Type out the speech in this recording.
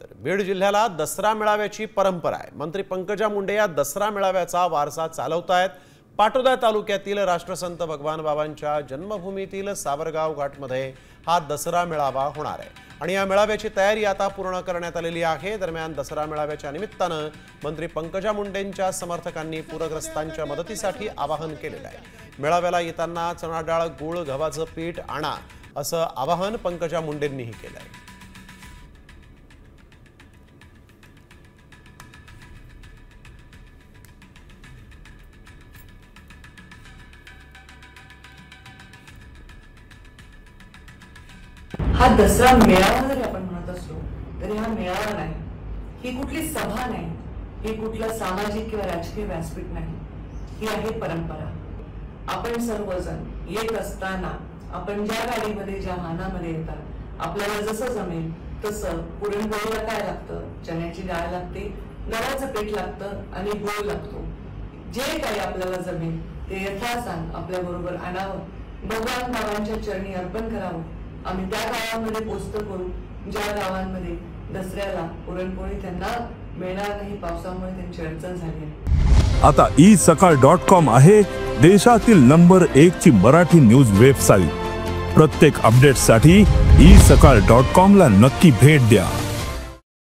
तर बीड जिल्ह्याला दसरा मेळाव्याची परंपरा आहे। मंत्री पंकजा मुंडे या दसरा मेळाव्याचा वारसा चालवतायत। पाटोदा तालुक्यातील राष्ट्रसंत भगवान बाबांच्या जन्मभूमीतील सावरगाव घाटमध्ये हा दसरा मेळावा होणार आहे आणि या मेळाव्याची तयारी आता पूर्ण करण्यात आलेली आहे। दरम्यान दसरा मेळाव्याच्या निमित्ताने मंत्री पंकजा मुंडेंच्या समर्थकांनी पूरग्रस्तांच्या मदतीसाठी आवाहन केलेलं आहे। मेळाव्याला येताना चणा डाळ गूळ गव्हाचं पीठ आणा असं आवाहन पंकजा मुंडेंनीही केलं आहे। हा दसरा मेळावा जरी आपण म्हणत असलो तरी हा मेळावा नाही, ही कुठली सभा नाही, ही कुठलं सामाजिक किंवा राजकीय व्यासपीठ नाही, ही आहे परंपरा। आपण सर्वजण येत असताना आपण ज्या गाडीमध्ये ज्या वाहनामध्ये येतात आपल्याला जसं जमेल तसं पुरणपोळीला काय लागतं, चण्याची डाळ लागते, गव्हाचं पीठ लागतं आणि गूळ लागतो। जे काही आपल्याला जमेल ते यथासांग आपल्या बरोबर आणावं, भगवान बाबांच्या चरणी अर्पण करावं। आम्ही त्या गावांमध्ये पोस्ट करू ज्या गावांमध्ये दसऱ्याला पुरणपोळी त्यांना मिळणार नाही, पावसामुळे त्यांची अडचण झाली आहे। आता isakal.com आहे देशातील नंबर 1 ची मराठी न्यूज वेबसाईट। प्रत्येक अपडेटसाठी isakal.com ला नक्की भेट द्या।